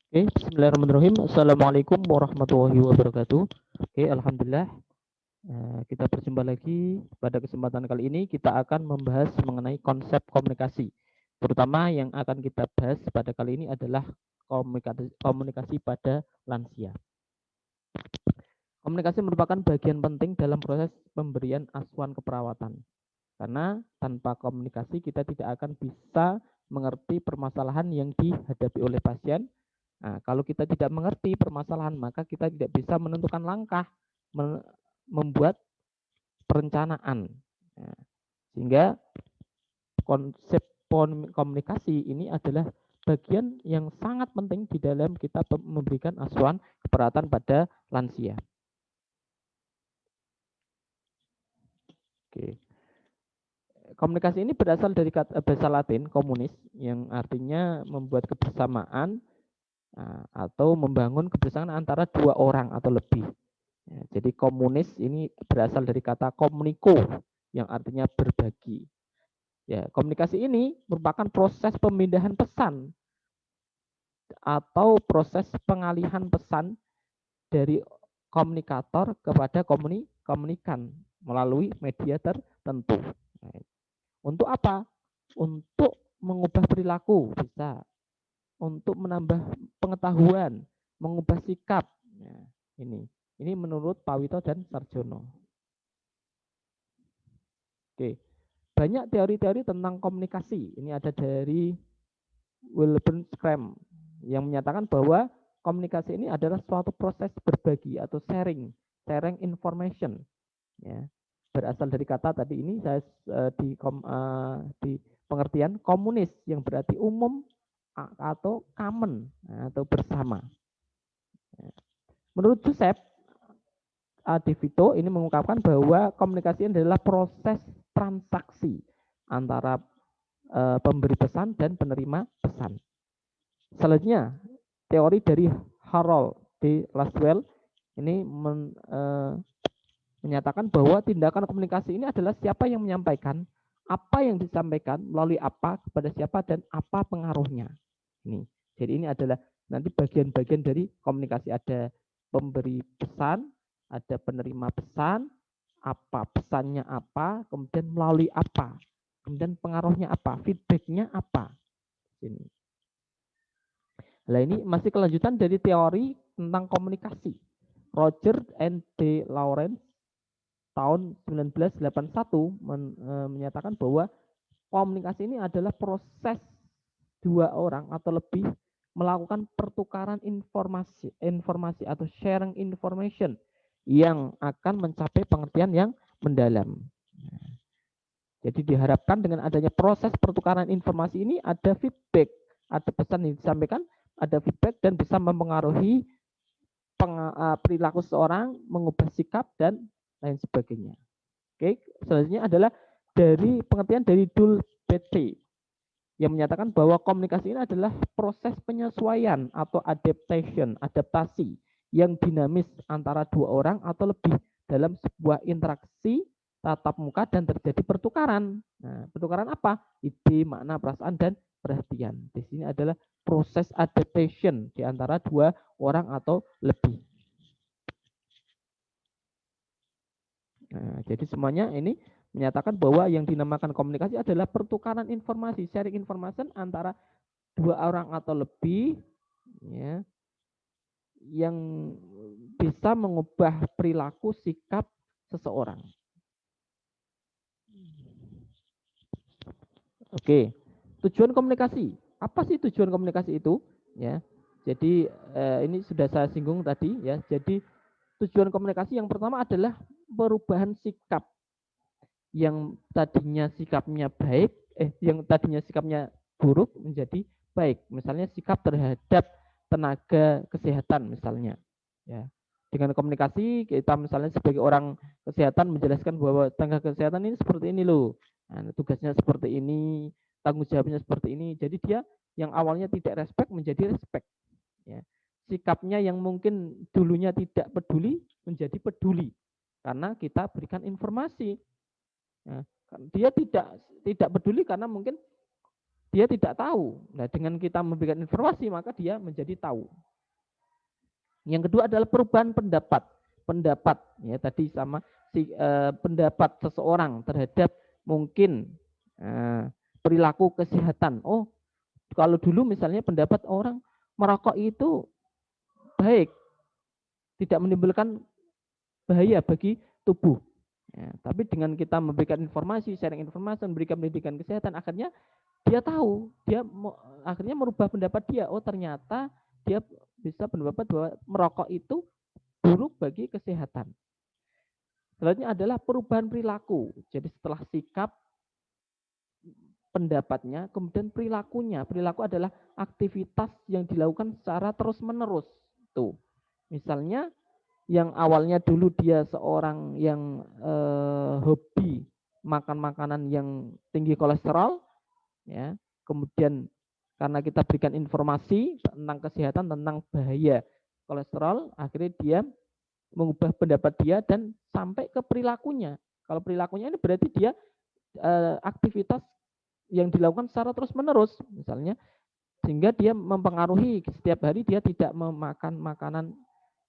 Oke, bismillahirrahmanirrahim. Assalamualaikum warahmatullahi wabarakatuh. Oke, alhamdulillah. Kita berjumpa lagi. Pada kesempatan kali ini kita akan membahas mengenai konsep komunikasi. Terutama yang akan kita bahas pada kali ini adalah komunikasi pada lansia. Komunikasi merupakan bagian penting dalam proses pemberian asuhan keperawatan. Karena tanpa komunikasi kita tidak akan bisa mengerti permasalahan yang dihadapi oleh pasien. Nah, kalau kita tidak mengerti permasalahan, maka kita tidak bisa menentukan langkah, membuat perencanaan. Nah, sehingga konsep komunikasi ini adalah bagian yang sangat penting di dalam kita memberikan asuhan keperawatan pada lansia. Oke. Komunikasi ini berasal dari bahasa Latin komunis yang artinya membuat kebersamaan atau membangun kebersamaan antara dua orang atau lebih. Ya, jadi komunis ini berasal dari kata komuniko yang artinya berbagi. Ya, komunikasi ini merupakan proses pemindahan pesan atau proses pengalihan pesan dari komunikator kepada komunikan melalui media tertentu. Nah, untuk apa? Untuk mengubah perilaku bisa, untuk menambah pengetahuan, mengubah sikap. Nah, ini menurut Pawito dan Sarjono. Oke, banyak teori-teori tentang komunikasi. Ini ada dari Wilbur Scrum yang menyatakan bahwa komunikasi ini adalah suatu proses berbagi atau sharing information. Ya, berasal dari kata tadi ini saya di pengertian komunis yang berarti umum atau common atau bersama. Menurut Joseph Devito ini mengungkapkan bahwa komunikasi adalah proses transaksi antara pemberi pesan dan penerima pesan. Selanjutnya, teori dari Harold D. Laswell ini menyatakan bahwa tindakan komunikasi ini adalah siapa yang menyampaikan, apa yang disampaikan, melalui apa, kepada siapa, dan apa pengaruhnya. Ini. Jadi ini adalah nanti bagian-bagian dari komunikasi. Ada pemberi pesan, ada penerima pesan, apa pesannya apa, kemudian melalui apa, kemudian pengaruhnya apa, feedbacknya apa. Ini. Nah ini masih kelanjutan dari teori tentang komunikasi. Roger and D. Lawrence tahun 1981 menyatakan bahwa komunikasi ini adalah proses dua orang atau lebih melakukan pertukaran informasi atau sharing information yang akan mencapai pengertian yang mendalam. Jadi diharapkan dengan adanya proses pertukaran informasi ini ada feedback, ada pesan yang disampaikan, ada feedback dan bisa mempengaruhi perilaku seseorang, mengubah sikap dan lain sebagainya. Oke, selanjutnya adalah dari pengertian dari Dul PT yang menyatakan bahwa komunikasi ini adalah proses penyesuaian atau adaptasi yang dinamis antara dua orang atau lebih dalam sebuah interaksi tatap muka dan terjadi pertukaran. Nah, pertukaran apa? Ide, makna, perasaan, dan perhatian. Di sini adalah proses adaptation di antara dua orang atau lebih. Nah, jadi semuanya ini menyatakan bahwa yang dinamakan komunikasi adalah pertukaran informasi, sharing information antara dua orang atau lebih, ya, yang bisa mengubah perilaku sikap seseorang. Oke, tujuan komunikasi. Apa sih tujuan komunikasi itu? Ya, jadi ini sudah saya singgung tadi. Ya, jadi tujuan komunikasi yang pertama adalah perubahan sikap yang tadinya sikapnya baik, yang tadinya sikapnya buruk menjadi baik. Misalnya sikap terhadap tenaga kesehatan misalnya. Ya. Dengan komunikasi kita misalnya sebagai orang kesehatan menjelaskan bahwa tenaga kesehatan ini seperti ini loh. Nah, tugasnya seperti ini, tanggung jawabnya seperti ini. Jadi dia yang awalnya tidak respect menjadi respect. Ya. Sikapnya yang mungkin dulunya tidak peduli menjadi peduli karena kita berikan informasi. Nah, dia tidak peduli karena mungkin dia tidak tahu. Nah, dengan kita memberikan informasi maka dia menjadi tahu. Yang kedua adalah perubahan pendapat. Pendapat ya tadi sama pendapat seseorang terhadap mungkin perilaku kesehatan. Oh, kalau dulu misalnya pendapat orang merokok itu baik, tidak menimbulkan bahaya bagi tubuh. Ya, tapi dengan kita memberikan informasi, sharing informasi, memberikan pendidikan kesehatan, akhirnya dia tahu, dia akhirnya merubah pendapat dia. Oh, ternyata dia bisa pendapat bahwa merokok itu buruk bagi kesehatan. Selanjutnya adalah perubahan perilaku. Jadi setelah sikap, pendapatnya, kemudian perilakunya. Perilaku adalah aktivitas yang dilakukan secara terus-menerus. Tuh. Misalnya yang awalnya dulu dia seorang yang hobi makan makanan yang tinggi kolesterol, ya, kemudian karena kita berikan informasi tentang kesehatan, tentang bahaya kolesterol, akhirnya dia mengubah pendapat dia dan sampai ke perilakunya. Kalau perilakunya ini berarti dia aktivitas yang dilakukan secara terus-menerus, misalnya, sehingga dia mempengaruhi setiap hari dia tidak memakan makanan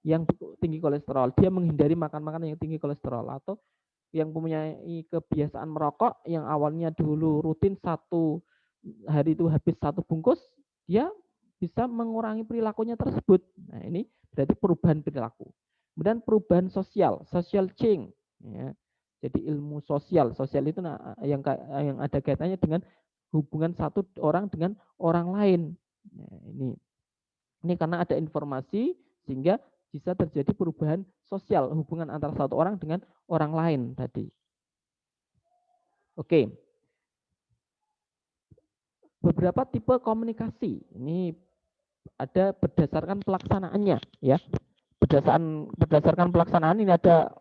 yang tinggi kolesterol, dia menghindari makan makanan yang tinggi kolesterol, atau yang mempunyai kebiasaan merokok yang awalnya dulu rutin satu hari itu habis satu bungkus, dia bisa mengurangi perilakunya tersebut. Nah, ini berarti perubahan perilaku. Kemudian perubahan sosial, social change. Ya. Jadi ilmu sosial, sosial itu yang ada kaitannya dengan hubungan satu orang dengan orang lain. Nah, ini karena ada informasi sehingga bisa terjadi perubahan sosial, hubungan antara satu orang dengan orang lain tadi. Oke. Beberapa tipe komunikasi. Ini ada berdasarkan pelaksanaannya, ya. Berdasarkan pelaksanaan ini ada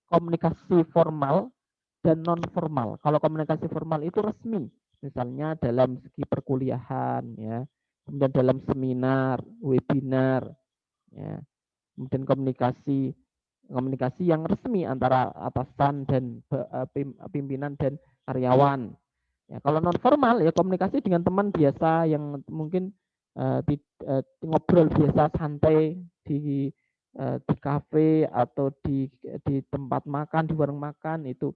komunikasi formal dan non formal. Kalau komunikasi formal itu resmi, misalnya dalam segi perkuliahan, ya, kemudian dalam seminar, webinar, ya, kemudian komunikasi yang resmi antara atasan dan pimpinan dan karyawan. Ya, kalau non formal ya komunikasi dengan teman biasa yang mungkin ngobrol biasa santai di kafe atau di tempat makan, di warung makan, itu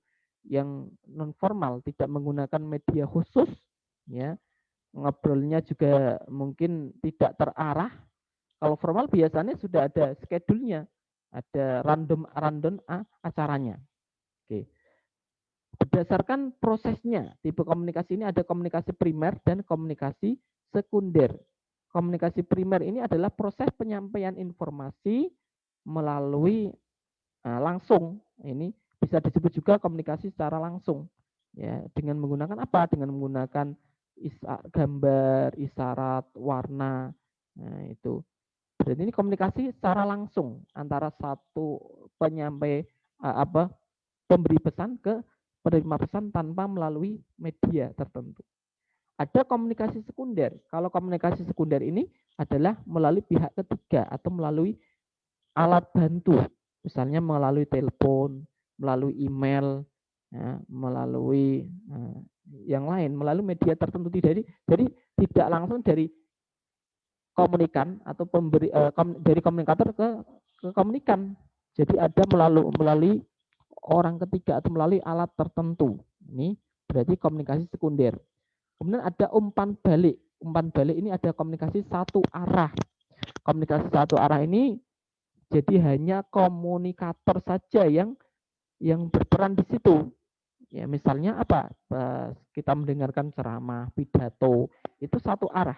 yang non formal, tidak menggunakan media khusus, ya, ngobrolnya juga mungkin tidak terarah. Kalau formal biasanya sudah ada schedule-nya, ada random acaranya. Oke. Berdasarkan prosesnya, tipe komunikasi ini ada komunikasi primer dan komunikasi sekunder. Komunikasi primer ini adalah proses penyampaian informasi melalui langsung. Ini bisa disebut juga komunikasi secara langsung. Ya, dengan menggunakan apa? Dengan menggunakan gambar, isyarat, warna. Nah, itu. Berarti ini komunikasi secara langsung antara satu penyampai pemberi pesan ke penerima pesan tanpa melalui media tertentu. Ada komunikasi sekunder. Kalau komunikasi sekunder ini adalah melalui pihak ketiga atau melalui alat bantu, misalnya melalui telepon, melalui email, ya, melalui yang lain, melalui media tertentu. Jadi tidak langsung dari komunikan atau pemberi dari komunikator ke komunikan. Jadi ada melalui orang ketiga atau melalui alat tertentu. Ini berarti komunikasi sekunder. Kemudian ada umpan balik. Umpan balik ini ada komunikasi satu arah. Komunikasi satu arah ini jadi hanya komunikator saja yang berperan di situ. Ya, misalnya apa? Kita mendengarkan ceramah, pidato, itu satu arah.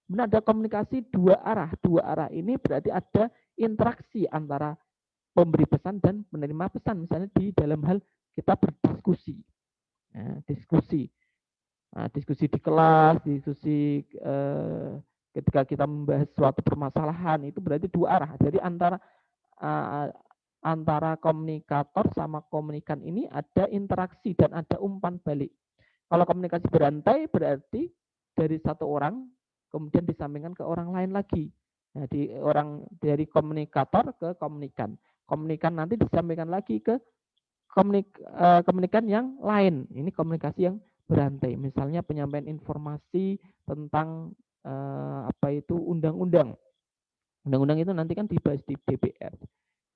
Kemudian ada komunikasi dua arah. Dua arah ini berarti ada interaksi antara pemberi pesan dan penerima pesan, misalnya di dalam hal kita berdiskusi, diskusi di kelas, diskusi ketika kita membahas suatu permasalahan, itu berarti dua arah. Jadi antara komunikator sama komunikan ini ada interaksi dan ada umpan balik. Kalau komunikasi berantai berarti dari satu orang kemudian disampaikan ke orang lain lagi. Nah, dari komunikator ke komunikan. Komunikan nanti disampaikan lagi ke komunikan yang lain. Ini komunikasi yang berantai. Misalnya penyampaian informasi tentang apa itu undang-undang. Undang-undang itu nanti kan dibahas di DPR,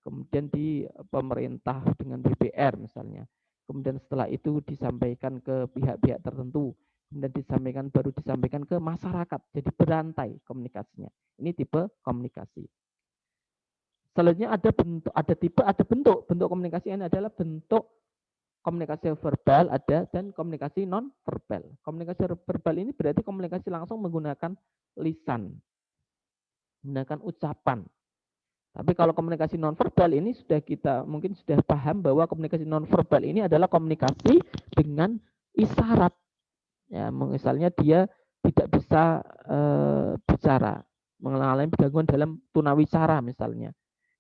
kemudian di pemerintah dengan DPR misalnya. Kemudian setelah itu disampaikan ke pihak-pihak tertentu, kemudian baru disampaikan ke masyarakat. Jadi berantai komunikasinya. Ini tipe komunikasi. Selanjutnya ada bentuk. Bentuk komunikasi ini adalah bentuk komunikasi verbal ada dan komunikasi non verbal. Komunikasi verbal ini berarti komunikasi langsung menggunakan lisan, menggunakan ucapan. Tapi kalau komunikasi non verbal ini mungkin sudah paham bahwa komunikasi non verbal ini adalah komunikasi dengan isyarat. Ya, misalnya dia tidak bisa bicara, mengalami gangguan dalam tunawicara misalnya.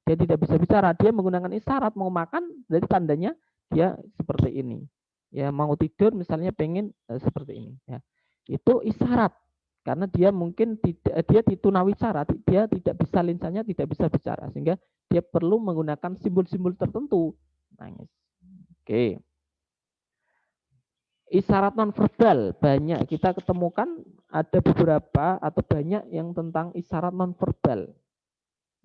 Dia tidak bisa bicara, dia menggunakan isyarat. Mau makan, jadi tandanya dia seperti ini. Ya, mau tidur misalnya pengen seperti ini. Ya, itu isyarat. Karena dia mungkin dia tunawicara, dia tidak bisa lisannya tidak bisa bicara, sehingga dia perlu menggunakan simbol-simbol tertentu. Nangis. Oke. Isyarat nonverbal banyak kita ketemukan, ada beberapa atau banyak yang tentang isyarat nonverbal.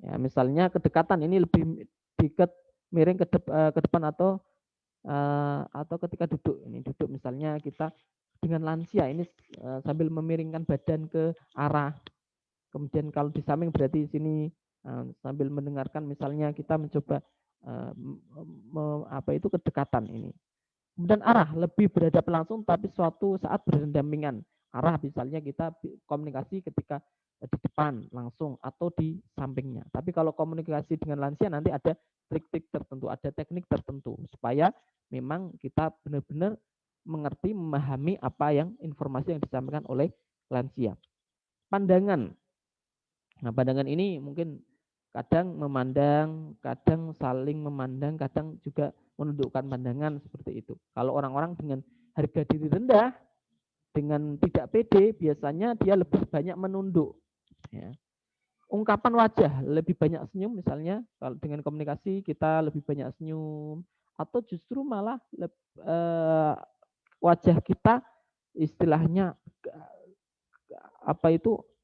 Ya, misalnya kedekatan ini lebih dekat miring ke depan atau ketika duduk. Ini duduk misalnya kita dengan lansia ini sambil memiringkan badan ke arah. Kemudian kalau di samping berarti di sini sambil mendengarkan misalnya kita mencoba kedekatan ini. Kemudian arah lebih berhadapan langsung tapi suatu saat berdampingan. Arah misalnya kita komunikasi ketika di depan langsung atau di sampingnya. Tapi kalau komunikasi dengan lansia nanti ada trik-trik tertentu, ada teknik tertentu supaya memang kita benar-benar mengerti, memahami apa yang informasi yang disampaikan oleh lansia. Pandangan. Nah, pandangan ini mungkin kadang memandang, kadang saling memandang, kadang juga menundukkan pandangan seperti itu. Kalau orang-orang dengan harga diri rendah, dengan tidak pede, biasanya dia lebih banyak menunduk. Ya. Ungkapan wajah, lebih banyak senyum misalnya, kalau dengan komunikasi kita lebih banyak senyum, atau justru malah wajah kita istilahnya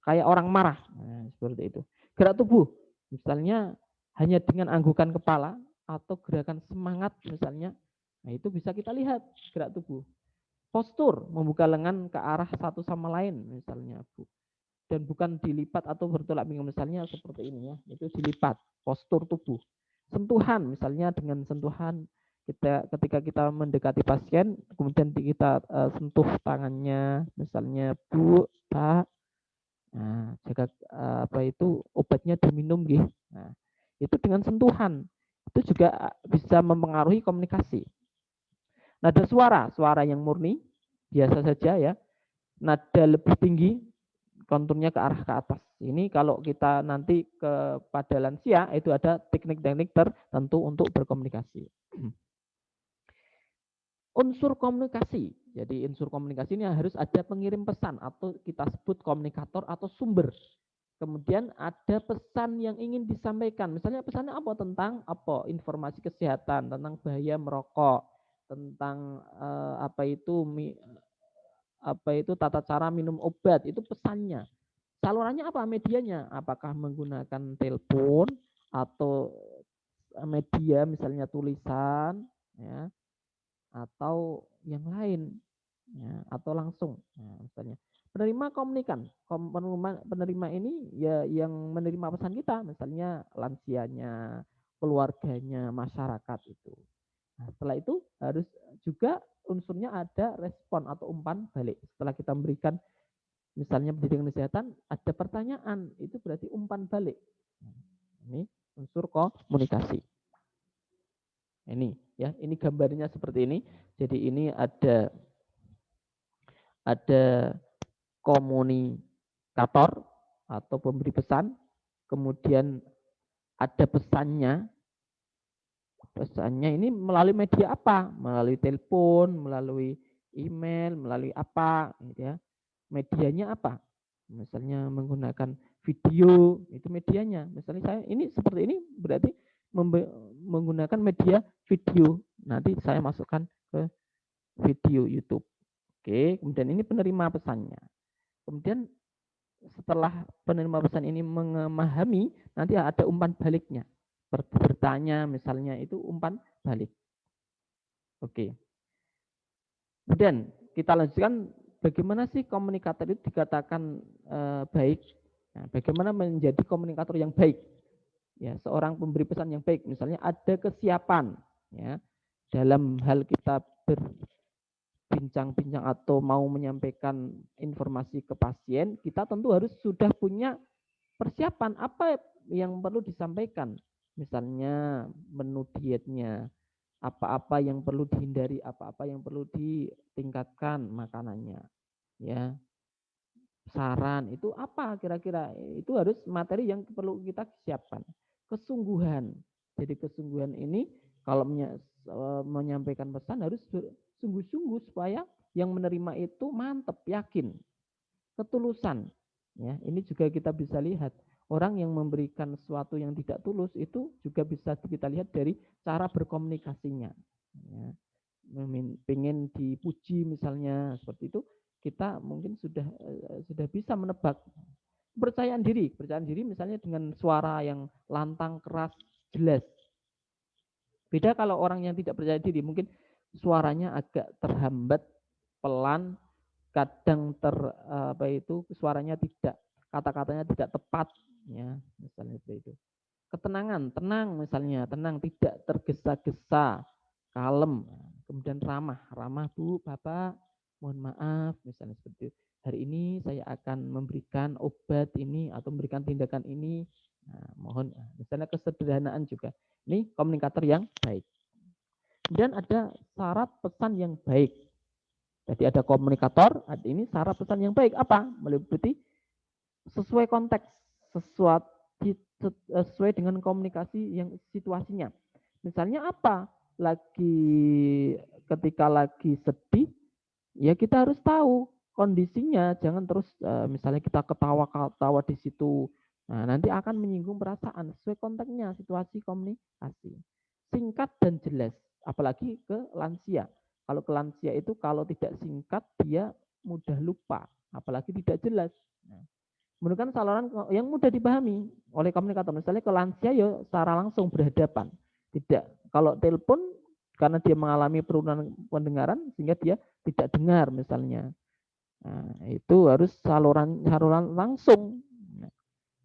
kayak orang marah, nah, seperti itu. Gerak tubuh, misalnya hanya dengan anggukan kepala atau gerakan semangat misalnya, nah itu bisa kita lihat gerak tubuh. Postur, membuka lengan ke arah satu sama lain misalnya, Bu. Dan bukan dilipat atau bertolak belakang misalnya seperti ini ya, itu dilipat, postur tubuh. Sentuhan, misalnya dengan sentuhan ketika kita mendekati pasien, kemudian kita sentuh tangannya, misalnya Bu, Pak, nah, jaga obatnya diminum gitu. Nah, itu dengan sentuhan itu juga bisa mempengaruhi komunikasi. Nada suara yang murni biasa saja ya. Nada lebih tinggi, konturnya ke arah ke atas. Ini kalau kita nanti kepada lansia itu ada teknik-teknik tertentu untuk berkomunikasi. Unsur komunikasi. Jadi unsur komunikasi ini harus ada pengirim pesan atau kita sebut komunikator atau sumber. Kemudian ada pesan yang ingin disampaikan. Misalnya pesannya apa? Tentang apa? Informasi kesehatan, tentang bahaya merokok, tentang tata cara minum obat, itu pesannya. Salurannya apa? Medianya. Apakah menggunakan telepon atau media misalnya tulisan ya, atau yang lain ya, atau langsung. Nah, misalnya penerima komunikan, penerima ini ya yang menerima pesan kita, misalnya lansianya, keluarganya, masyarakat itu. Nah, setelah itu harus juga unsurnya ada respon atau umpan balik. Setelah kita memberikan misalnya pendidikan kesehatan, ada pertanyaan, itu berarti umpan balik. Ini unsur komunikasi. Ini ya, ini gambarnya seperti ini. Jadi ini ada komunikator atau pemberi pesan, kemudian ada pesannya. Pesannya ini melalui media apa? Melalui telepon, melalui email, melalui apa gitu ya. Medianya apa? Misalnya menggunakan video, itu medianya. Misalnya saya ini seperti ini berarti menggunakan media video. Nanti saya masukkan ke video YouTube. Oke, kemudian ini penerima pesannya. Kemudian setelah penerima pesan ini memahami, nanti ada umpan baliknya. Bertanya misalnya itu umpan balik. Oke. Kemudian kita lanjutkan bagaimana sih komunikator itu dikatakan baik. Nah, bagaimana menjadi komunikator yang baik? Ya, seorang pemberi pesan yang baik, misalnya ada kesiapan ya dalam hal kita berbincang-bincang atau mau menyampaikan informasi ke pasien, kita tentu harus sudah punya persiapan apa yang perlu disampaikan. Misalnya menu dietnya, apa-apa yang perlu dihindari, apa-apa yang perlu ditingkatkan makanannya. Ya, saran itu apa kira-kira? Itu harus materi yang perlu kita siapkan. Kesungguhan. Jadi kesungguhan ini kalau menyampaikan pesan harus sungguh-sungguh supaya yang menerima itu mantap, yakin. Ketulusan. Ya, ini juga kita bisa lihat. Orang yang memberikan sesuatu yang tidak tulus itu juga bisa kita lihat dari cara berkomunikasinya. Ya, pengen dipuji misalnya seperti itu, kita mungkin sudah bisa menebak. Kepercayaan diri misalnya dengan suara yang lantang, keras, jelas. Beda kalau orang yang tidak percaya diri, mungkin suaranya agak terhambat, pelan, kadang suaranya tidak, kata-katanya tidak tepat, ya misalnya seperti itu. Ketenangan, tenang misalnya, tenang, tidak tergesa-gesa, kalem, kemudian ramah Bu, Bapak, mohon maaf, misalnya seperti itu. Hari ini saya akan memberikan obat ini atau memberikan tindakan ini. Nah, mohon, misalnya kesederhanaan juga. Ini komunikator yang baik. Kemudian ada syarat pesan yang baik. Jadi ada komunikator, ada ini syarat pesan yang baik. Apa? Meliputi sesuai konteks, sesuai dengan komunikasi yang situasinya. Misalnya apa? Ketika lagi sedih, ya kita harus tahu kondisinya, jangan terus misalnya kita ketawa-ketawa di situ. Nah, nanti akan menyinggung perasaan sesuai konteksnya, situasi komunikasi. Singkat dan jelas, apalagi ke lansia. Kalau ke lansia itu kalau tidak singkat dia mudah lupa, apalagi tidak jelas. Nah, menggunakan saluran yang mudah dipahami oleh komunikator. Misalnya ke lansia ya secara langsung berhadapan. Tidak, kalau telepon karena dia mengalami penurunan pendengaran sehingga dia tidak dengar misalnya. Nah, itu harus saluran langsung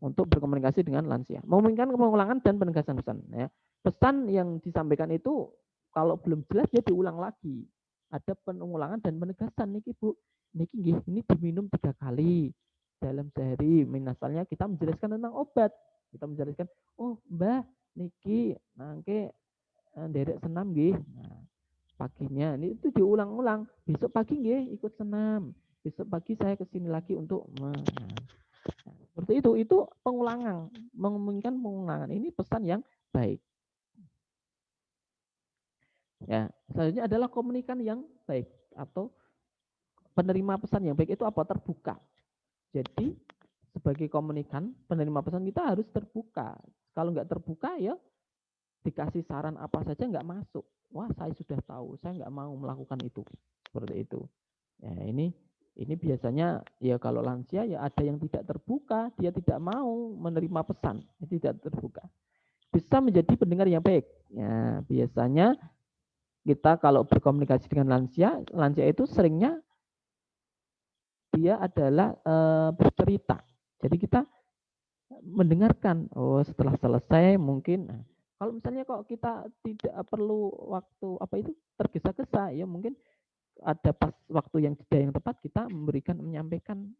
untuk berkomunikasi dengan lansia. Memungkinkan pengulangan dan penegasan pesan. Ya. Pesan yang disampaikan itu kalau belum jelas dia diulang lagi. Ada pengulangan dan penegasan nih Bu. Niki ini diminum 3 kali dalam sehari. Misalnya kita menjelaskan tentang obat. Kita menjelaskan, oh Mbah niki nangke derek senam nggih. Nah, paginya ini itu diulang-ulang. Besok pagi nggih ikut senam. Besok pagi saya kesini lagi untuk seperti itu pengulangan, memungkinkan pengulangan. Ini pesan yang baik. Ya, selanjutnya adalah komunikan yang baik atau penerima pesan yang baik itu apa? Terbuka. Jadi sebagai komunikan, penerima pesan kita harus terbuka. Kalau nggak terbuka ya dikasih saran apa saja nggak masuk. Wah, saya sudah tahu, saya nggak mau melakukan itu. Seperti itu. Ya, ini biasanya ya kalau lansia ya ada yang tidak terbuka, dia tidak mau menerima pesan, tidak terbuka. Bisa menjadi pendengar yang baik. Ya, biasanya kita kalau berkomunikasi dengan lansia itu seringnya dia adalah bercerita. Jadi kita mendengarkan. Oh, setelah selesai mungkin kalau misalnya kok kita tidak perlu waktu tergesa-gesa ya mungkin ada pas waktu yang jeda yang tepat kita menyampaikan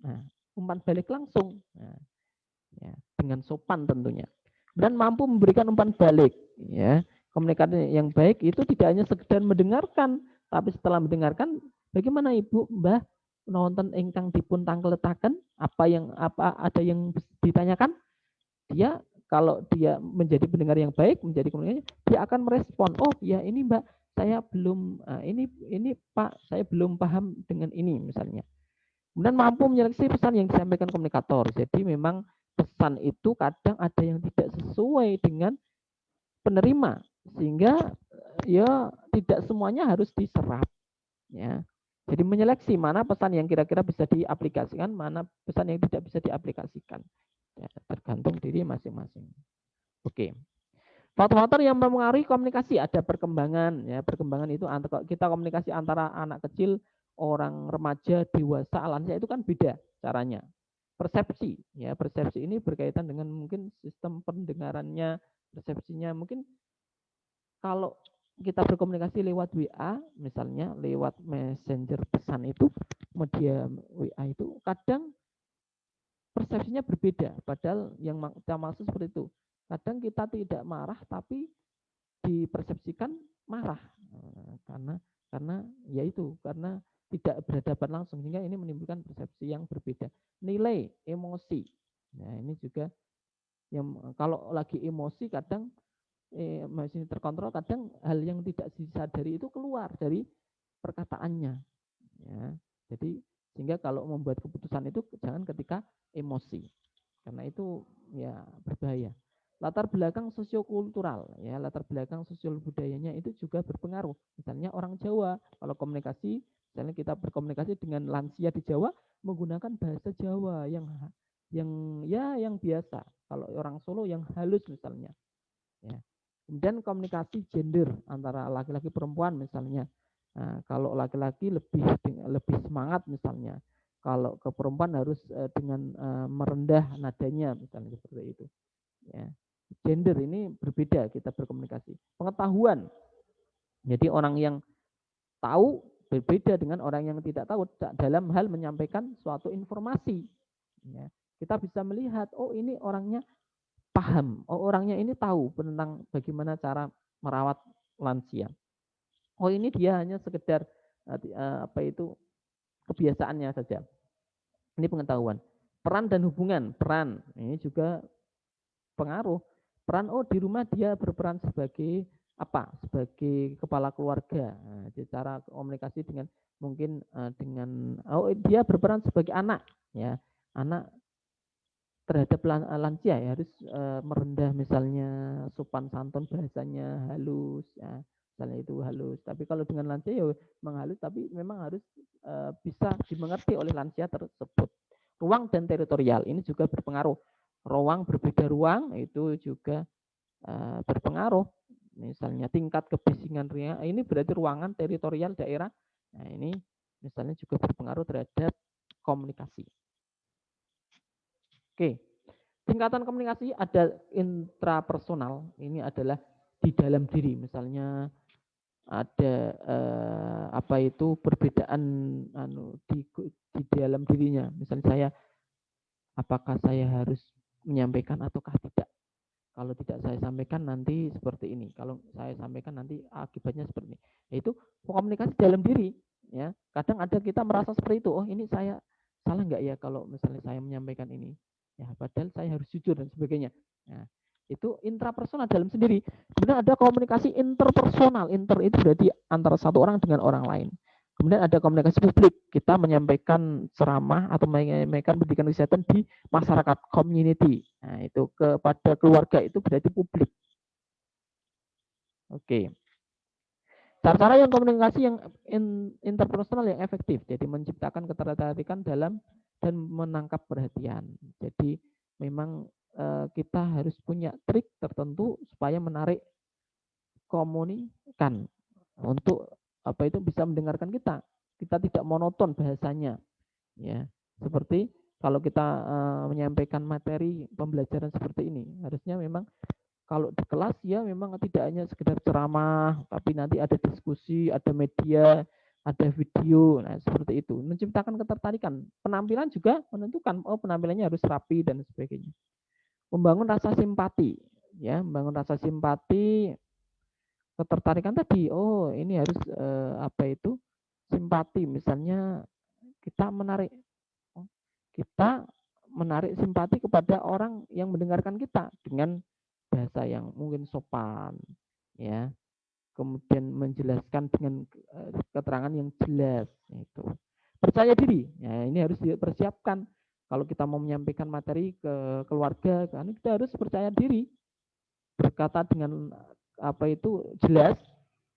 umpan balik langsung ya, dengan sopan tentunya dan mampu memberikan umpan balik ya. Komunikasi yang baik itu tidak hanya sekedar mendengarkan tapi setelah mendengarkan bagaimana Ibu Mbah nonton ingkang dipun tangkletaken apa ada yang ditanyakan dia kalau dia menjadi pendengar yang baik menjadi komunikasi dia akan merespon oh ya ini Mbak saya belum ini Pak saya belum paham dengan ini misalnya. Kemudian mampu menyeleksi pesan yang disampaikan komunikator. Jadi memang pesan itu kadang ada yang tidak sesuai dengan penerima sehingga ya tidak semuanya harus diserap ya. Jadi menyeleksi mana pesan yang kira-kira bisa diaplikasikan, mana pesan yang tidak bisa diaplikasikan. Ya, tergantung diri masing-masing. Oke. Faktor-faktor yang mempengaruhi komunikasi ada perkembangan. Ya, perkembangan itu kita komunikasi antara anak kecil, orang remaja, dewasa, lansia itu kan beda caranya. Persepsi, ya persepsi ini berkaitan dengan mungkin sistem pendengarannya, persepsinya mungkin kalau kita berkomunikasi lewat WA, misalnya lewat messenger pesan itu, media WA itu kadang persepsinya berbeda. Padahal yang kita maksud seperti itu. Kadang kita tidak marah, tapi dipersepsikan marah karena yaitu karena tidak berhadapan langsung sehingga ini menimbulkan persepsi yang berbeda. Nilai emosi. Nah, ini juga yang kalau lagi emosi kadang masih terkontrol, kadang hal yang tidak disadari itu keluar dari perkataannya. Ya. Jadi sehingga kalau membuat keputusan itu jangan ketika emosi. Karena itu ya berbahaya. Latar belakang sosiokultural, ya latar belakang sosial budayanya itu juga berpengaruh. Misalnya orang Jawa, kalau komunikasi, misalnya kita berkomunikasi dengan lansia di Jawa menggunakan bahasa Jawa yang yang biasa. Kalau orang Solo yang halus misalnya. Ya. Kemudian komunikasi gender antara laki-laki perempuan misalnya. Nah, kalau laki-laki lebih semangat misalnya. Kalau ke perempuan harus dengan merendah nadanya misalnya seperti itu. Ya. Gender ini berbeda kita berkomunikasi. Pengetahuan. Jadi orang yang tahu berbeda dengan orang yang tidak tahu dalam hal menyampaikan suatu informasi. Ya. Kita bisa melihat, oh ini orangnya paham, oh orangnya ini tahu tentang bagaimana cara merawat lansia. Oh ini dia hanya sekedar kebiasaannya saja. Ini pengetahuan. Peran dan hubungan, peran ini juga pengaruh. Peran, oh di rumah dia berperan sebagai apa? Sebagai kepala keluarga. Nah, cara komunikasi dengan mungkin dengan dia berperan sebagai anak, ya anak terhadap lansia ya harus merendah misalnya sopan santun bahasanya halus ya misalnya itu halus. Tapi kalau dengan lansia ya menghalus tapi memang harus bisa dimengerti oleh lansia tersebut. Ruang dan teritorial ini juga berpengaruh. Ruang berbeda ruang itu juga berpengaruh. Misalnya tingkat kebisingan ini berarti ruangan teritorial daerah. Nah, ini misalnya juga berpengaruh terhadap komunikasi. Oke. Tingkatan komunikasi ada intrapersonal, ini adalah di dalam diri. Misalnya ada perbedaan di dalam dirinya. Misalnya saya apakah saya harus menyampaikan ataukah tidak? Kalau tidak saya sampaikan nanti seperti ini. Kalau saya sampaikan nanti akibatnya seperti ini. Yaitu komunikasi dalam diri. Ya, kadang ada kita merasa seperti itu. Oh ini saya salah nggak ya kalau misalnya saya menyampaikan ini? Ya, padahal saya harus jujur dan sebagainya. Nah, itu intrapersonal dalam sendiri. Kemudian ada komunikasi interpersonal. Inter itu berarti antara satu orang dengan orang lain. Kemudian ada komunikasi publik. Kita menyampaikan ceramah atau menyampaikan pendidikan kesehatan di masyarakat, community. Nah, itu kepada keluarga itu berarti publik. Oke. Cara-cara yang komunikasi yang interpersonal yang efektif. Jadi menciptakan ketertarikan dalam dan menangkap perhatian. Jadi memang kita harus punya trik tertentu supaya menarik komunikan untuk bisa mendengarkan kita. Kita tidak monoton bahasanya. Ya, seperti kalau kita menyampaikan materi pembelajaran seperti ini, harusnya memang kalau di kelas ya memang tidak hanya sekedar ceramah, tapi nanti ada diskusi, ada media, ada video, nah seperti itu. Menciptakan ketertarikan. Penampilan juga menentukan, oh penampilannya harus rapi dan sebagainya. Membangun rasa simpati, ya, membangun rasa simpati, ketertarikan tadi, oh ini harus simpati, misalnya kita menarik simpati kepada orang yang mendengarkan kita dengan bahasa yang mungkin sopan, ya, kemudian menjelaskan dengan keterangan yang jelas, itu percaya diri, ya ini harus dipersiapkan kalau kita mau menyampaikan materi ke keluarga, kan kita harus percaya diri, berkata dengan jelas,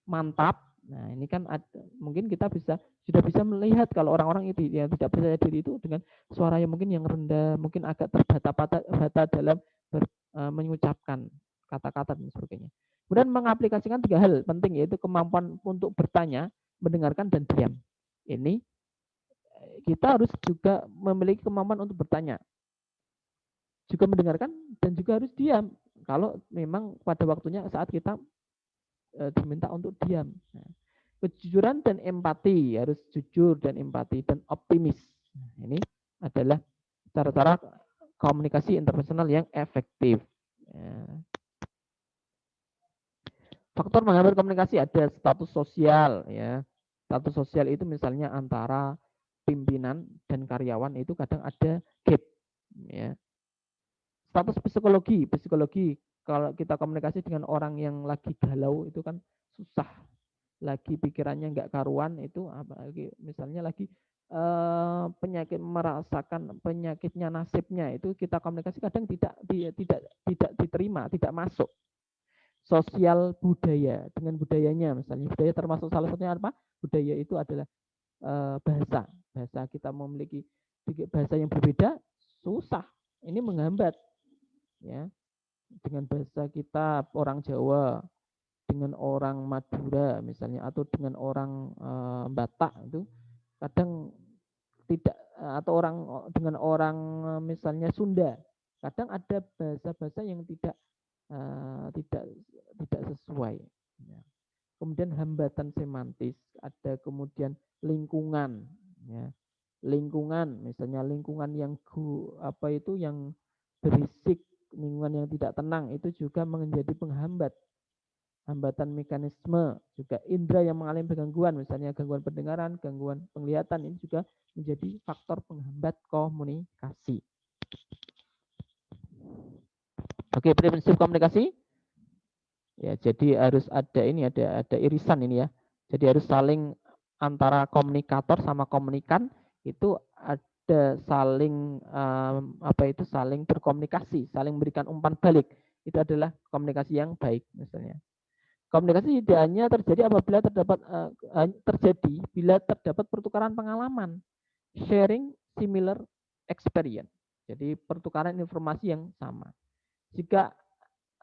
mantap, Nah, ini kan mungkin kita sudah bisa melihat kalau orang-orang itu yang tidak percaya diri itu dengan suara yang mungkin yang rendah, mungkin agak terbata-bata dalam mengucapkan kata-kata dan sebagainya. Kemudian mengaplikasikan 3 hal penting, yaitu kemampuan untuk bertanya, mendengarkan, dan diam. Ini kita harus juga memiliki kemampuan untuk bertanya, juga mendengarkan, dan juga harus diam. Kalau memang pada waktunya saat kita diminta untuk diam. Nah, kejujuran dan empati, harus jujur dan empati dan optimis. Nah, ini adalah cara-cara komunikasi interpersonal yang efektif. Ya. Faktor menghambat komunikasi ada status sosial, ya. Status sosial itu misalnya antara pimpinan dan karyawan itu kadang ada gap, ya. Status psikologi kalau kita komunikasi dengan orang yang lagi galau itu kan susah, lagi pikirannya nggak karuan itu, apalagi misalnya lagi penyakit, merasakan penyakitnya, nasibnya, itu kita komunikasi kadang tidak diterima, tidak masuk. Sosial budaya, dengan budayanya, misalnya budaya termasuk salah satunya apa? Budaya itu adalah bahasa kita memiliki bahasa yang berbeda, susah, ini menghambat, ya. Dengan bahasa kita orang Jawa dengan orang Madura misalnya, atau dengan orang Batak, itu kadang tidak, atau orang dengan orang misalnya Sunda, kadang ada bahasa-bahasa yang tidak sesuai. Ya. Kemudian hambatan semantis, ada kemudian lingkungan, ya. Lingkungan, misalnya lingkungan yang yang berisik, lingkungan yang tidak tenang, itu juga menjadi penghambat. Hambatan mekanisme, juga indera yang mengalami gangguan, misalnya gangguan pendengaran, gangguan penglihatan, ini juga menjadi faktor penghambat komunikasi. Oke, prinsip komunikasi. Ya, jadi harus ada irisan ini, ya. Jadi harus saling, antara komunikator sama komunikan itu ada saling saling berkomunikasi, saling memberikan umpan balik. Itu adalah komunikasi yang baik misalnya. Komunikasi tidak hanya terjadi apabila terjadi bila terdapat pertukaran pengalaman, sharing similar experience. Jadi pertukaran informasi yang sama. Jika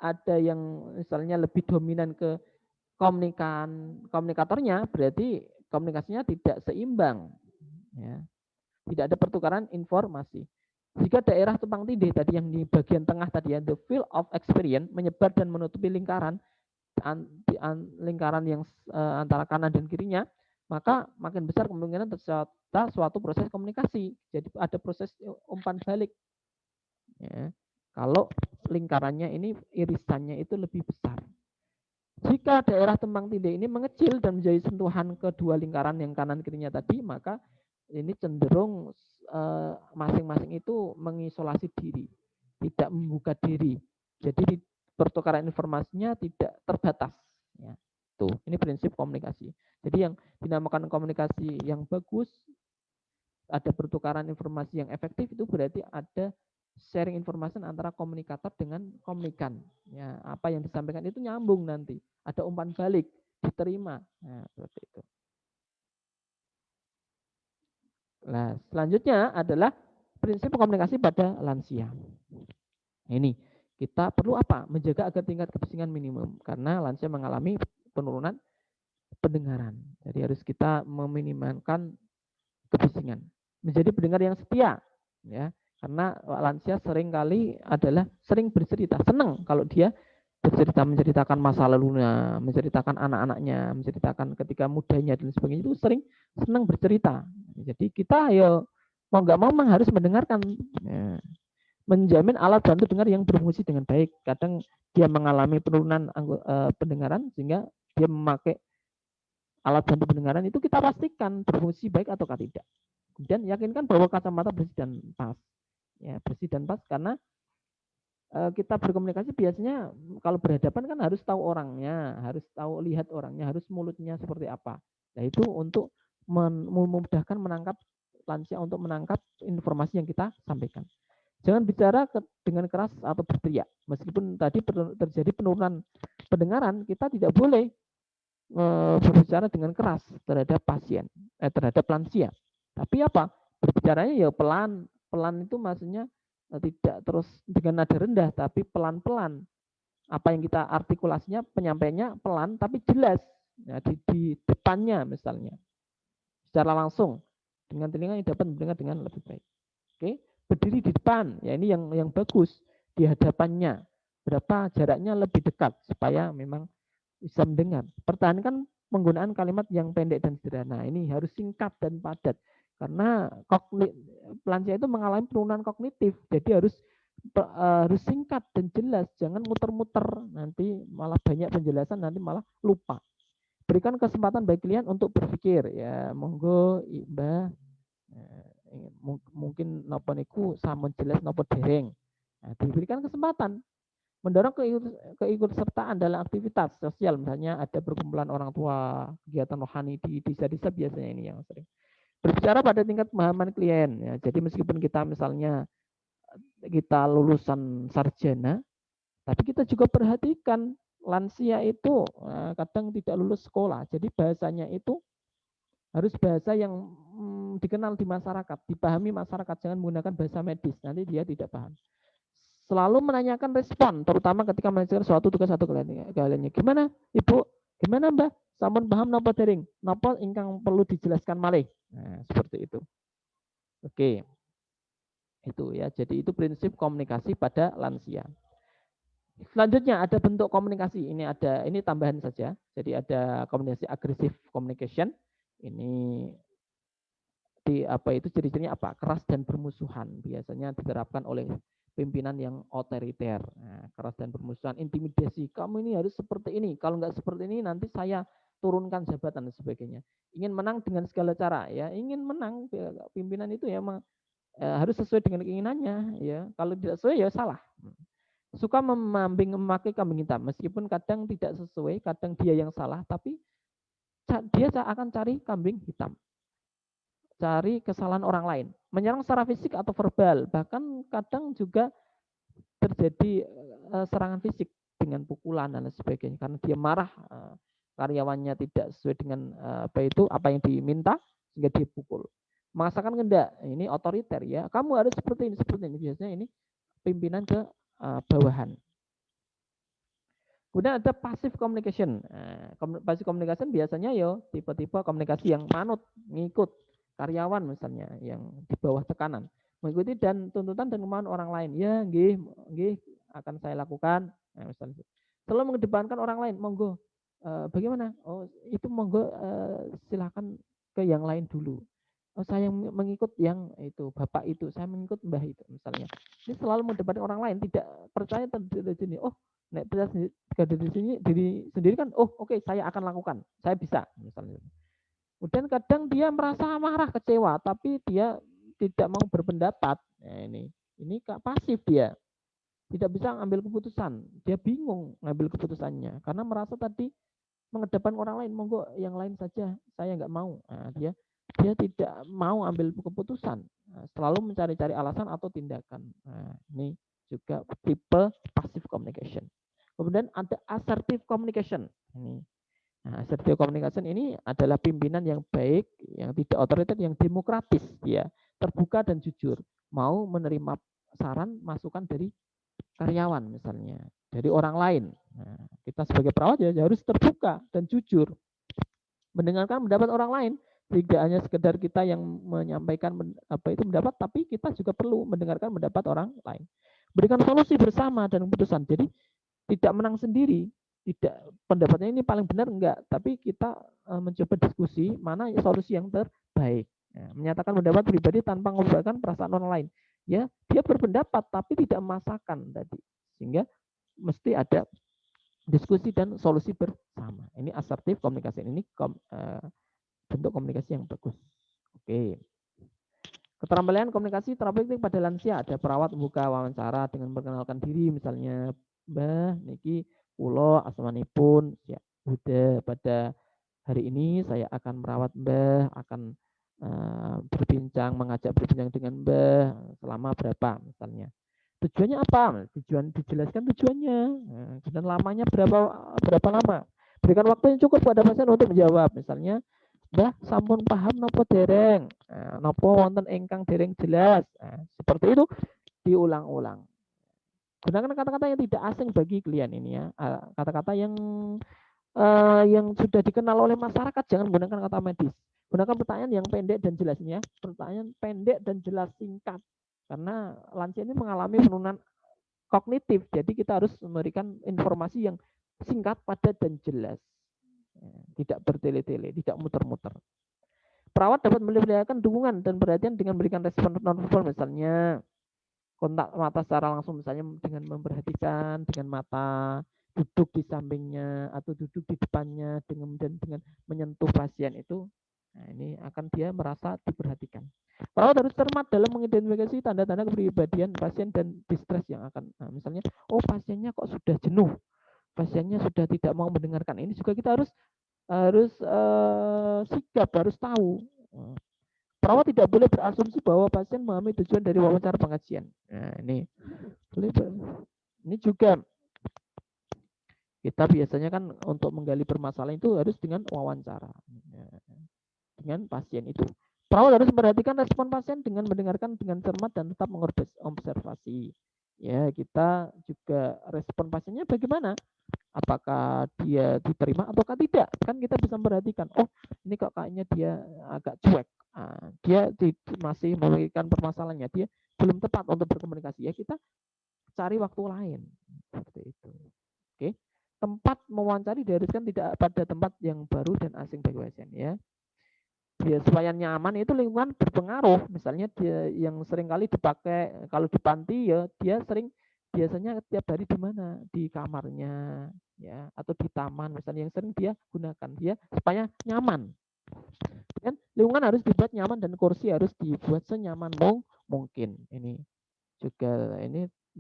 ada yang misalnya lebih dominan ke komunikatornya, berarti komunikasinya tidak seimbang, ya. Tidak ada pertukaran informasi. Jika daerah tumpang tindih tadi yang di bagian tengah tadi, ya, the field of experience menyebar dan menutupi lingkaran yang antara kanan dan kirinya, maka makin besar kemungkinan tercipta suatu proses komunikasi. Jadi ada proses umpan balik, ya. Kalau lingkarannya ini, irisannya itu lebih besar. Jika daerah tumpang tindih ini mengecil dan menjadi sentuhan kedua lingkaran yang kanan kirinya tadi, maka ini cenderung masing-masing itu mengisolasi diri, tidak membuka diri. Jadi pertukaran informasinya tidak terbatas. Ya. Tuh, ini prinsip komunikasi. Jadi yang dinamakan komunikasi yang bagus, ada pertukaran informasi yang efektif, itu berarti ada sharing informasi antara komunikator dengan komunikan. Ya, apa yang disampaikan itu nyambung nanti, ada umpan balik, diterima. Nah, seperti itu. Nah, selanjutnya adalah prinsip komunikasi pada lansia. Ini kita perlu apa? Menjaga agar tingkat kebisingan minimum, karena lansia mengalami penurunan pendengaran. Jadi harus kita meminimalkan kebisingan. Menjadi pendengar yang setia, ya. Karena lansia seringkali sering bercerita, senang kalau dia bercerita, menceritakan masa lalunya, menceritakan anak-anaknya, menceritakan ketika mudanya dan sebagainya, itu sering senang bercerita. Jadi kita mau nggak mau harus mendengarkan. Ya. Menjamin alat bantu dengar yang berfungsi dengan baik. Kadang dia mengalami penurunan pendengaran sehingga dia memakai alat bantu pendengaran, itu kita pastikan berfungsi baik atau tidak. Kemudian yakinkan bahwa kacamata bersih dan pas. Ya, bersih dan pas, karena kita berkomunikasi biasanya kalau berhadapan kan harus tahu orangnya, harus tahu lihat orangnya, harus mulutnya seperti apa. Nah, itu untuk memudahkan menangkap lansia, untuk menangkap informasi yang kita sampaikan. Jangan bicara dengan keras atau berteriak. Meskipun tadi terjadi penurunan pendengaran, kita tidak boleh berbicara dengan keras terhadap pasien, terhadap lansia. Tapi apa? Berbicaranya ya pelan. Pelan itu maksudnya tidak terus dengan nada rendah, tapi pelan-pelan. Apa yang kita artikulasinya, penyampaiannya pelan tapi jelas. Ya, di depannya misalnya. Secara langsung. Dengan telinga yang dapat mendengar dengan lebih baik. Oke, berdiri di depan. Ya ini yang bagus. Di hadapannya. Berapa jaraknya lebih dekat supaya memang bisa mendengar. Pertahankan penggunaan kalimat yang pendek dan sederhana. Ini harus singkat dan padat. Karena lansia itu mengalami penurunan kognitif. Jadi harus singkat dan jelas. Jangan muter-muter. Nanti malah banyak penjelasan, nanti malah lupa. Berikan kesempatan bagi klien untuk berpikir. Ya, monggo, Mbak. Mungkin napa niku sampun jelas napa dereng. Nah, diberikan kesempatan. Mendorong keikutsertaan dalam aktivitas sosial, misalnya ada perkumpulan orang tua, kegiatan rohani di desa-desa, biasanya ini yang sering. Berbicara pada tingkat pemahaman klien, ya. Jadi meskipun kita misalnya kita lulusan sarjana, tapi kita juga perhatikan lansia itu kadang tidak lulus sekolah, jadi bahasanya itu harus bahasa yang dikenal di masyarakat, dipahami masyarakat, jangan menggunakan bahasa medis, nanti dia tidak paham. Selalu menanyakan respon, terutama ketika mengerjakan suatu tugas atau kaliannya. Gimana Ibu? Gimana Mbak? Sampun paham napa dereng? Napa ingkang perlu dijelaskan malih? Nah, seperti itu. Oke. Itu ya. Jadi itu prinsip komunikasi pada lansia. Selanjutnya ada bentuk komunikasi. Ini tambahan saja. Jadi ada komunikasi agresif communication. Ini ciri-cirinya apa? Keras dan bermusuhan. Biasanya diterapkan oleh pimpinan yang otoriter. Nah, keras dan bermusuhan, intimidasi. Kamu ini harus seperti ini. Kalau nggak seperti ini nanti saya turunkan jabatan dan sebagainya. Ingin menang dengan segala cara, ya. Ingin menang, pimpinan itu ya harus sesuai dengan keinginannya, ya. Kalau tidak sesuai ya salah. Suka memakai kambing hitam, meskipun kadang tidak sesuai, kadang dia yang salah, tapi dia akan cari kambing hitam. Cari kesalahan orang lain, menyerang secara fisik atau verbal, bahkan kadang juga terjadi serangan fisik dengan pukulan dan sebagainya, karena dia marah, karyawannya tidak sesuai dengan apa yang diminta, sehingga dia pukul. Memaksakan kehendak, ini otoriter, ya. Kamu harus seperti ini. Biasanya ini pimpinan ke bawahan. Kemudian ada passive communication. Passive communication biasanya tipe-tipe komunikasi yang manut, ngikut karyawan misalnya yang di bawah tekanan, mengikuti dan tuntutan dan kemauan orang lain. Ya, nggih akan saya lakukan. Nah, misalnya selalu mengedepankan orang lain. Monggo, bagaimana? Oh, itu monggo, silakan ke yang lain dulu. Oh, saya mengikut yang itu, bapak itu, saya mengikut mbah itu misalnya. Ini selalu mendepankan orang lain, tidak percaya terhadap sini. Oh, nek diri sendiri kan, oh oke, saya akan lakukan, saya bisa misalnya. Kemudian kadang dia merasa marah, kecewa, tapi dia tidak mau berpendapat. Nah, ini pasif, dia tidak bisa ambil keputusan, dia bingung ngambil keputusannya karena merasa tadi mengedepankan orang lain, monggo yang lain saja, saya nggak mau. Nah, dia tidak mau ambil keputusan, selalu mencari-cari alasan atau tindakan. Nah, ini juga tipe passive communication. Kemudian ada assertive communication. Nah, assertive communication ini adalah pimpinan yang baik, yang tidak otoriter, yang demokratis, ya, terbuka dan jujur, mau menerima saran, masukan dari karyawan misalnya, dari orang lain. Nah, kita sebagai perawat ya harus terbuka dan jujur, mendengarkan pendapat orang lain. Tidak hanya sekedar kita yang menyampaikan pendapat, tapi kita juga perlu mendengarkan pendapat orang lain. Berikan solusi bersama dan keputusan. Jadi tidak menang sendiri, tidak pendapatnya ini paling benar enggak, tapi kita mencoba diskusi mana solusi yang terbaik. Nah, menyatakan pendapat pribadi tanpa mengorbankan perasaan orang lain. Ya, dia berpendapat tapi tidak memaksakan tadi. Sehingga mesti ada diskusi dan solusi bersama. Ini assertive communication, ini bentuk komunikasi yang bagus. Oke. Keterampilan komunikasi terapeutik pada lansia, ada perawat membuka wawancara dengan memperkenalkan diri, misalnya, Mbah niki kula asmanipun ya Huda, pada hari ini saya akan merawat Mbah, akan mengajak berbincang dengan Mbah selama berapa misalnya. Tujuannya apa? Dijelaskan tujuannya. Dan lamanya berapa lama? Berikan waktu yang cukup pada pasien untuk menjawab. Misalnya, Mbah sampun paham nopo dereng, nopo wonten ingkang dereng jelas. Seperti itu diulang-ulang. Gunakan kata-kata yang tidak asing bagi klien ini ya. Kata-kata yang sudah dikenal oleh masyarakat, jangan menggunakan kata medis. Gunakan pertanyaan yang pendek dan jelas ya. Pertanyaan pendek dan jelas singkat. Karena lansia ini mengalami penurunan kognitif, jadi kita harus memberikan informasi yang singkat, padat, dan jelas. Tidak bertele-tele, tidak muter-muter. Perawat dapat memberikan dukungan dan perhatian dengan memberikan respon non-verbal, misalnya kontak mata secara langsung, misalnya dengan memperhatikan dengan mata, duduk di sampingnya atau duduk di depannya dengan menyentuh pasien itu. Nah, ini akan dia merasa diperhatikan. Perawat harus cermat dalam mengidentifikasi tanda-tanda kepribadian pasien dan distres yang akan, misalnya, oh pasiennya kok sudah jenuh, pasiennya sudah tidak mau mendengarkan. Ini juga kita harus sigap, harus tahu. Perawat tidak boleh berasumsi bahwa pasien memahami tujuan dari wawancara pengajian. Nah, ini juga kita biasanya kan untuk menggali permasalahan itu harus dengan wawancara dengan pasien itu. Perawat harus memperhatikan respon pasien dengan mendengarkan dengan cermat dan tetap mengobservasi. Ya, kita juga respon pasiennya bagaimana? Apakah dia diterima ataukah tidak? Kan kita bisa memperhatikan, oh ini kok kayaknya dia agak cuek. Dia masih memikirkan permasalahannya, dia belum tepat untuk berkomunikasi. Ya kita cari waktu lain. Seperti itu. Oke. Tempat mewawancari diharuskan tidak pada tempat yang baru dan asing bagi pasien ya. Biar supaya nyaman itu lingkungan berpengaruh. Misalnya dia yang sering kali dipakai kalau di panti ya dia biasanya tiap hari di mana? Di kamarnya ya atau di taman misalnya yang sering dia gunakan dia supaya nyaman. Dan lingkungan harus dibuat nyaman dan kursi harus dibuat senyaman mungkin. Ini juga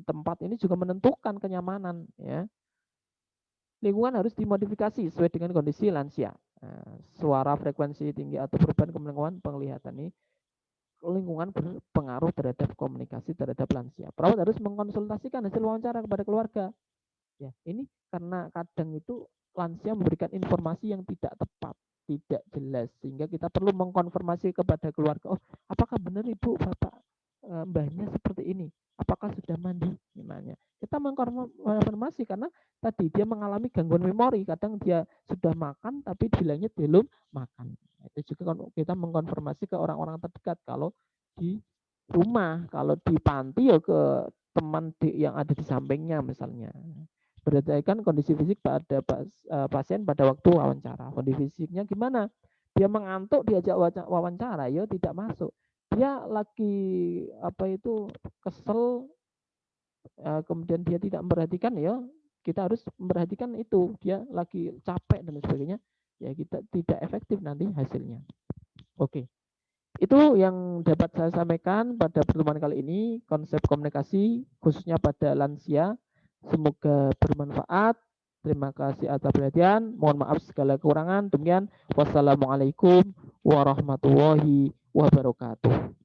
tempat ini juga menentukan kenyamanan ya. Lingkungan harus dimodifikasi sesuai dengan kondisi lansia. Suara, frekuensi tinggi atau perubahan kemampuan penglihatan ini lingkungan berpengaruh terhadap komunikasi terhadap lansia. Perawat harus mengkonsultasikan hasil wawancara kepada keluarga. Ya, ini karena kadang itu lansia memberikan informasi yang tidak tepat, tidak jelas, sehingga kita perlu mengkonfirmasi kepada keluarga. Oh, apakah benar ibu, bapak, mbahnya seperti ini? Apakah sudah mandi? Gimana? Kita mengkonfirmasi karena tadi dia mengalami gangguan memori. Kadang dia sudah makan tapi bilangnya belum makan. Itu juga kita mengkonfirmasi ke orang-orang terdekat. Kalau di rumah, kalau di panti ya ke teman yang ada di sampingnya misalnya. Berdasarkan kondisi fisik pada pasien pada waktu wawancara. Kondisi fisiknya gimana? Dia mengantuk diajak wawancara, ya tidak masuk. Dia lagi kesel, kemudian dia tidak memperhatikan, ya kita harus memperhatikan itu. Dia lagi capek dan sebagainya, ya kita tidak efektif nanti hasilnya. Oke. Itu yang dapat saya sampaikan pada pertemuan kali ini, konsep komunikasi khususnya pada lansia. Semoga bermanfaat. Terima kasih atas perhatian. Mohon maaf segala kekurangan. Demikian, wassalamualaikum warahmatullahi wabarakatuh.